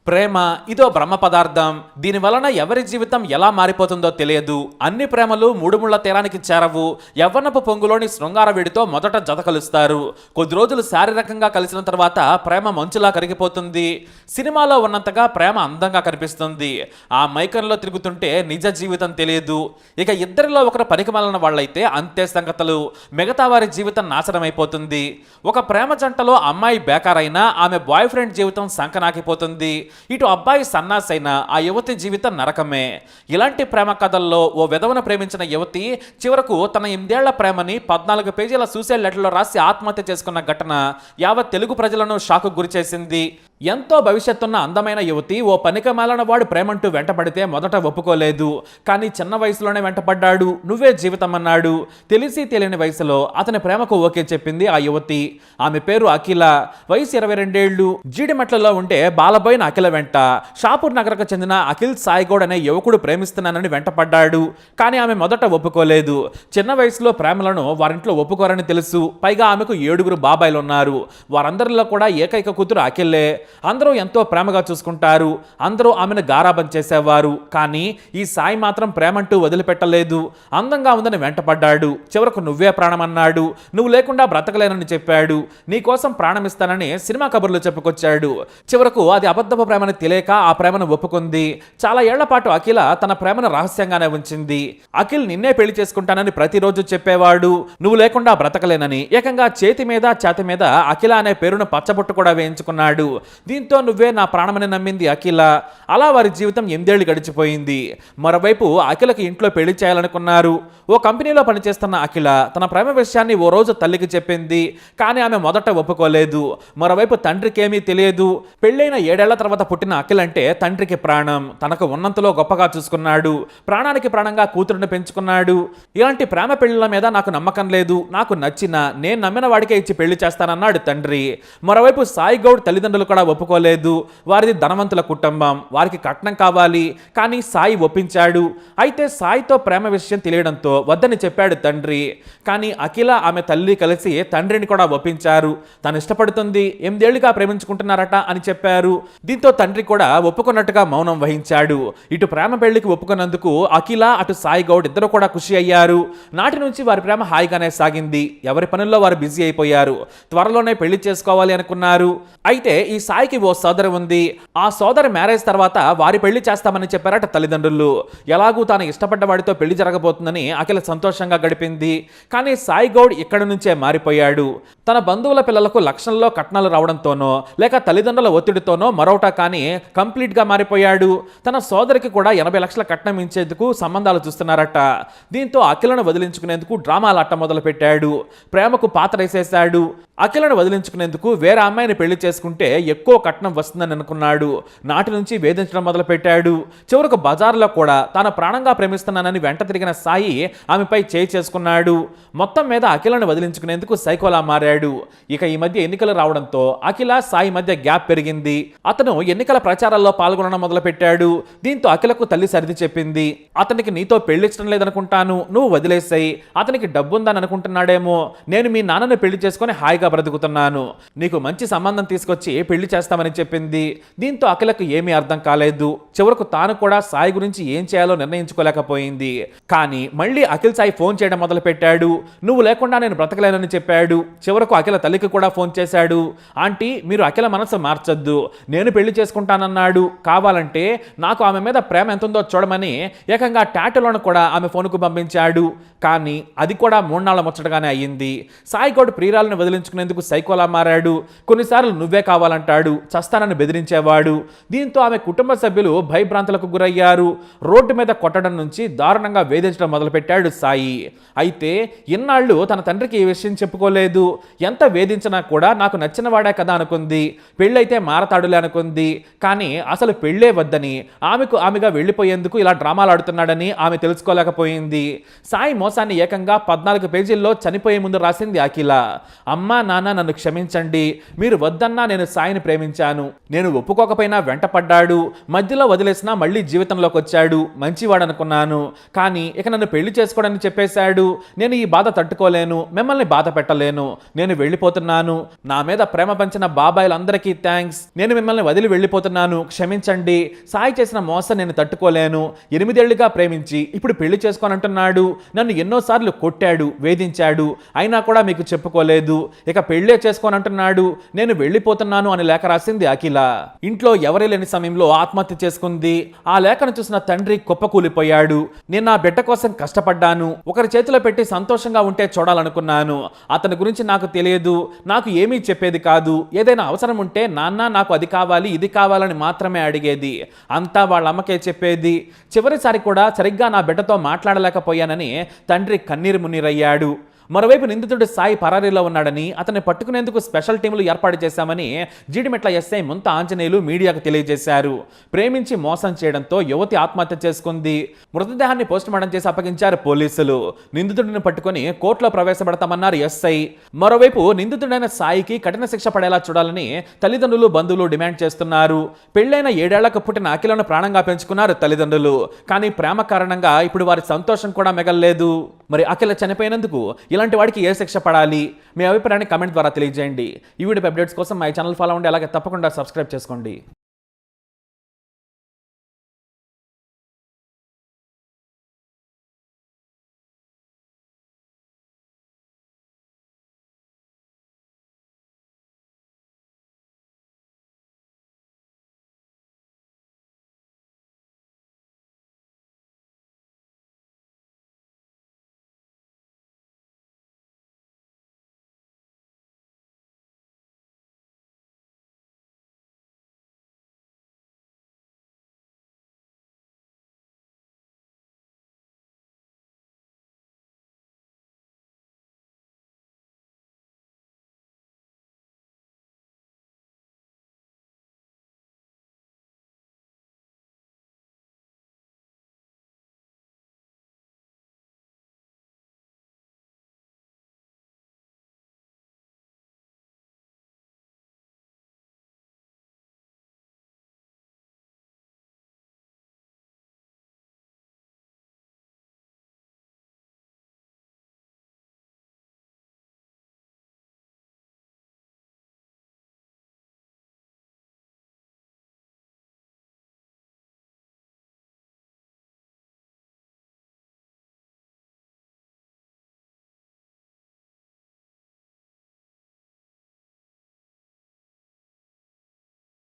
ప్రేమ ఇదో బ్రహ్మ పదార్థం. దీని వలన ఎవరి జీవితం ఎలా మారిపోతుందో తెలియదు. అన్ని ప్రేమలు మూడుముళ్ల తీరానికి చేరవు. యవ్వనపు పొంగులోని శృంగార వేడితో మొదట జత కలుస్తారు. కొద్ది రోజులు శారీరకంగా కలిసిన తర్వాత ప్రేమ మంచులా కరిగిపోతుంది. సినిమాలో ఉన్నంతగా ప్రేమ అందంగా కనిపిస్తుంది. ఆ మైకంలో తిరుగుతుంటే నిజ జీవితం తెలియదు. ఇక ఇద్దరిలో ఒకరు పనికిమాలిన వాళ్ళైతే అంతే సంగతులు. మిగతా వారి జీవితం నాశనం అయిపోతుంది. ఒక ప్రేమ జంటలో అమ్మాయి బేకారైనా ఆమె బాయ్ ఫ్రెండ్ జీవితం సంకనాకిపోతుంది. ఇటు అబ్బాయి సన్నాసైన ఆ యువతి జీవితం నరకమే. ఇలాంటి ప్రేమ కథల్లో ఓ విధవను ప్రేమించిన యువతి చివరకు తన 8 ఏళ్ల ప్రేమని 14 పేజీల సూసైడ్ లెటర్లో రాసి ఆత్మహత్య చేసుకున్న ఘటన యావత్ తెలుగు ప్రజలను షాకు గురిచేసింది. ఎంతో భవిష్యత్తున్న అందమైన యువతి ఓ పనికిమాలిన వాడు ప్రేమంటూ వెంటపడితే మొదట ఒప్పుకోలేదు. కానీ చిన్న వయసులోనే వెంటపడ్డాడు. నువ్వే జీవితం అన్నాడు. తెలిసి తెలియని వయసులో అతని ప్రేమకు ఓకే చెప్పింది ఆ యువతి. ఆమె పేరు అఖిల. వయసు 22 ఏళ్లు. జీడిమెట్లలో ఉంటే బాలబోయిన అఖిల వెంట షాపూర్ నగరకు చెందిన అఖిల్ సాయిగౌడ్ అనే యువకుడు ప్రేమిస్తున్నానని వెంటపడ్డాడు. కానీ ఆమె మొదట ఒప్పుకోలేదు. చిన్న వయసులో ప్రేమలను వారింట్లో ఒప్పుకోరని తెలుసు. పైగా ఆమెకు 7 బాబాయిలు ఉన్నారు. వారందరిలో కూడా ఏకైక కూతురు అఖిల్లే. అందరూ ఎంతో ప్రేమగా చూసుకుంటారు. అందరూ ఆమెను గారాబం చేసేవారు. కానీ ఈ సాయి మాత్రం ప్రేమంటూ వదిలిపెట్టలేదు. అందంగా ఉందని వెంటపడ్డాడు. చివరకు నువ్వే ప్రాణమన్నాడు. నువ్వు లేకుండా బ్రతకలేనని చెప్పాడు. నీ కోసం ప్రాణమిస్తానని సినిమా కబుర్లు చెప్పుకొచ్చాడు. చివరకు అది అబద్ధపు ప్రేమని తెలియక ఆ ప్రేమను ఒప్పుకుంది. చాలా ఏళ్ల పాటు అఖిల తన ప్రేమను రహస్యంగానే ఉంచింది. అఖిల్ నిన్నే పెళ్లి చేసుకుంటానని ప్రతిరోజు చెప్పేవాడు. నువ్వు లేకుండా బ్రతకలేనని. ఏకంగా చేతి మీద ఛాతి మీద అఖిల అనే పేరును పచ్చబొట్టు కూడా వేయించుకున్నాడు. దీంతో నువ్వే నా ప్రాణమని నమ్మింది అఖిల. అలా వారి జీవితం 8 ఏళ్లు గడిచిపోయింది. మరోవైపు అఖిలకి ఇంట్లో పెళ్లి చేయాలనుకున్నారు. ఓ కంపెనీలో పనిచేస్తున్న అఖిల తన ప్రేమ విషయాన్ని ఓ రోజు తల్లికి చెప్పింది. కానీ ఆమె మొదట ఒప్పుకోలేదు. మరోవైపు తండ్రికి ఏమీ తెలియదు. పెళ్ళైన 7 ఏళ్ల తర్వాత పుట్టిన అఖిల్ అంటే తండ్రికి ప్రాణం. తనకు ఉన్నంతలో గొప్పగా చూసుకున్నాడు. ప్రాణానికి ప్రాణంగా కూతురుని పెంచుకున్నాడు. ఇలాంటి ప్రేమ పెళ్లిల మీద నాకు నమ్మకం లేదు. నాకు నచ్చిన నేను నమ్మిన వాడికే ఇచ్చి పెళ్లి చేస్తానన్నాడు తండ్రి. మరోవైపు సాయి గౌడ్ తల్లిదండ్రులు కూడా ఒప్పుకోలేదు. వారిది ధనవంతుల కుటుంబం. వారికి కట్నం కావాలి. కానీ సాయి ఒప్పించాడు. అయితే సాయితో ప్రేమ విషయం తెలియడంతో వద్దని చెప్పాడు తండ్రి. కానీ అఖిల ఆమె తల్లి కలిసి తండ్రిని కూడా ఒప్పించారు. తను ఇష్టపడుతుంది, 8 ఏళ్లుగా ప్రేమించుకుంటున్నారట అని చెప్పారు. దీంతో తండ్రి కూడా ఒప్పుకున్నట్టుగా మౌనం వహించాడు. ఇటు ప్రేమ పెళ్లికి ఒప్పుకున్నందుకు అఖిల అటు సాయి గౌడ్ ఇద్దరు కూడా ఖుషి అయ్యారు. నాటి నుంచి వారి ప్రేమ హాయిగానే సాగింది. ఎవరి పనుల్లో వారు బిజీ అయిపోయారు. త్వరలోనే పెళ్లి చేసుకోవాలి అనుకున్నారు. అయితే ఈ సాయికి ఓ సోదరి ఉంది. ఆ సోదరి మ్యారేజ్ తర్వాత వారి పెళ్లి చేస్తామని చెప్పారట తల్లిదండ్రులు. ఎలాగూ తాను ఇష్టపడ్డ వాడితో పెళ్లి జరగబోతుందని అఖిల సంతోషంగా గడిపింది. కానీ సాయి గౌడ్ ఇక్కడి నుంచే మారిపోయాడు. తన బంధువుల పిల్లలకు లక్షల్లో కట్నాలు రావడంతోనో లేక తల్లిదండ్రుల ఒత్తిడితోనో మరొకట కానీ కంప్లీట్ గా మారిపోయాడు. తన సోదరికి కూడా 80 లక్షల కట్నం ఇచ్చేందుకు సంబంధాలు చూస్తున్నారట. దీంతో అఖిలను వదిలించుకునేందుకు డ్రామాలు అట్ట మొదలు పెట్టాడు. ప్రేమకు పాతరేసేశాడు. అఖిలను వదిలించుకునేందుకు వేరే అమ్మాయిని పెళ్లి చేసుకుంటే ఎక్కువ కట్నం వస్తుందని అనుకున్నాడు. నాటి నుంచి వేధించడం మొదలు పెట్టాడు. చివరకు బజార్లో కూడా తాను ప్రాణంగా ప్రేమిస్తున్నానని వెంట తిరిగిన సాయి ఆమెపై చేయి చేసుకున్నాడు. మొత్తం మీద అఖిలను వదిలించుకునేందుకు సైకోలా మారాడు. ఇక ఈ మధ్య ఎన్నికలు రావడంతో అఖిల సాయి మధ్య గ్యాప్ పెరిగింది. అతను ఎన్నికల ప్రచారాల్లో పాల్గొనడం మొదలు పెట్టాడు. దీంతో అఖిలకు తల్లి సరిది చెప్పింది. అతనికి నీతో పెళ్లిచ్చడం లేదనుకుంటాను, నువ్వు వదిలేసాయి. అతనికి డబ్బుందని అనుకుంటున్నాడేమో. నేను మీ నాన్నని పెళ్లి చేసుకుని హాయిగా బ్రతుకుతున్నాను. నీకు మంచి సంబంధం తీసుకొచ్చి పెళ్లి చేస్తామని చెప్పింది. దీంతో అఖిలకు ఏమీ అర్థం కాలేదు. చివరకు తాను కూడా సాయి గురించి ఏం చేయాలో నిర్ణయించుకోలేకపోయింది. కానీ మళ్ళీ అఖిల్ సాయి ఫోన్ చేయడం మొదలు పెట్టాడు. నువ్వు లేకుండా నేను బ్రతకలేనని చెప్పాడు. చివరకు అఖిల తల్లికి కూడా ఫోన్ చేశాడు. ఆంటీ, మీరు అఖిల మనసు మార్చొద్దు, నేను పెళ్లి చేసుకుంటానన్నాడు. కావాలంటే నాకు ఆమె మీద ప్రేమ ఎంతుందో చూడమని ఏకంగా టాటూలను కూడా ఆమె ఫోన్కు పంపించాడు. కానీ అది కూడా 3 నాళ్ల ముచ్చటగానే అయ్యింది. సాయి గౌడ్ ప్రియురాలను వదిలించుకునేందుకు సైకోలా మారాడు. కొన్నిసార్లు నువ్వే కావాలంటాడు. చస్తానని బెదిరించేవాడు. దీంతో ఆమె కుటుంబ సభ్యులు భయభ్రాంతులకు గురయ్యారు. రోడ్డు మీద కొట్టడం నుంచి దారుణంగా వేధించడం మొదలుపెట్టాడు సాయి. అయితే ఇన్నాళ్ళు తన తండ్రికి ఈ విషయం చెప్పుకోలేదు. ఎంత వేధించినా కూడా నాకు నచ్చిన వాడే కదా అనుకుంది. పెళ్ళైతే మారతాడులే అనుకుంది. కానీ అసలు పెళ్ళే వద్దని, ఆమెగా వెళ్ళిపోయేందుకు ఇలా డ్రామాలు ఆడుతున్నాడని ఆమె తెలుసుకోలేకపోయింది. సాయి మోసాన్ని ఏకంగా 14 పేజీల్లో చనిపోయే ముందు రాసింది అఖిల. అమ్మా నాన్న నన్ను క్షమించండి, మీరు వద్దన్నా నేను సాయిని ప్రేమించాను. నేను ఒప్పుకోకపోయినా వెంటపడ్డాడు. మధ్యలో వదిలేసినా మళ్ళీ జీవితంలోకి వచ్చాడు, మంచివాడు అనుకున్నాను. కానీ ఇక నన్ను పెళ్లి చేసుకోవడానికి చెప్పేశాడు. నేను ఈ బాధ తట్టుకోలేను, మిమ్మల్ని బాధ పెట్టలేను, నేను వెళ్ళిపోతున్నాను. నా మీద ప్రేమ పంచిన బాబాయిలందరికీ థ్యాంక్స్. నేను మిమ్మల్ని వదిలి వెళ్ళిపోతున్నాను, క్షమించండి. సాయి చేసిన మోసం నేను తట్టుకోలేను. 8 ఏళ్లుగా ప్రేమించి ఇప్పుడు పెళ్లి చేసుకోనంటున్నాడు. నన్ను ఎన్నోసార్లు కొట్టాడు, వేధించాడు, అయినా కూడా మీకు చెప్పుకోలేదు. ఇక పెళ్లే చేసుకోనంటున్నాడు. నేను వెళ్ళిపోతున్నాను అని లేఖ రాసింది అఖిల. ఇంట్లో ఎవరీ లేని సమయంలో ఆత్మహత్య చేసుకుంది. ఆ లేఖను చూసిన తండ్రి కుప్పకూలిపోయాడు. నేను నా బిడ్డ కోసం కష్టపడ్డాను, ఒకరి చేతిలో పెట్టి సంతోషంగా ఉంటే చూడాలనుకున్నాను. అతని గురించి నాకు తెలియదు, నాకు ఏమీ చెప్పేది కాదు. ఏదైనా అవసరం ఉంటే నాన్న నాకు అది కావాలి ఇది కావాలని మాత్రమే అడిగేది. అంతా వాళ్ళ అమ్మకే చెప్పేది. చివరిసారి కూడా సరిగ్గా నా బిడ్డతో మాట్లాడలేకపోయానని తండ్రి కన్నీరు మున్నీరయ్యాడు. మరోవైపు నిందితుడు సాయి పరారీలో ఉన్నాడని, అతన్ని పట్టుకునేందుకు స్పెషల్ టీములు ఏర్పాటు చేశామని జీడిమెట్ల ఎస్ఐ ముంత ఆంజనేయులు మీడియాకు తెలియజేశారు. ప్రేమించి మోసం చేయడంతో యువతి ఆత్మహత్య చేసుకుంది. మృతదేహాన్ని పోస్టుమార్టం చేసి అప్పగించారు పోలీసులు. నిందితుడిని పట్టుకుని కోర్టులో ప్రవేశపెడతామన్నారు ఎస్ఐ. మరోవైపు నిందితుడైన సాయికి కఠిన శిక్ష పడేలా చూడాలని తల్లిదండ్రులు, బంధువులు డిమాండ్ చేస్తున్నారు. పెళ్లైన 7 ఏళ్లకు పుట్టిన అఖిలను ప్రాణంగా పెంచుకున్నారు తల్లిదండ్రులు. కానీ ప్రేమ కారణంగా ఇప్పుడు వారి సంతోషం కూడా మిగల్లేదు. మరి అఖిల చనిపోయినందుకు ఇలాంటి వాడికి ఏ శిక్ష పడాలి? మీ అభిప్రాయాన్ని కామెంట్ ద్వారా తెలియజేయండి. ఈ వీడియో అప్డేట్స్ కోసం మా ఛానల్ ఫాలో అవ్వండి. అలాగే తప్పకుండా సబ్స్క్రైబ్ చేసుకోండి.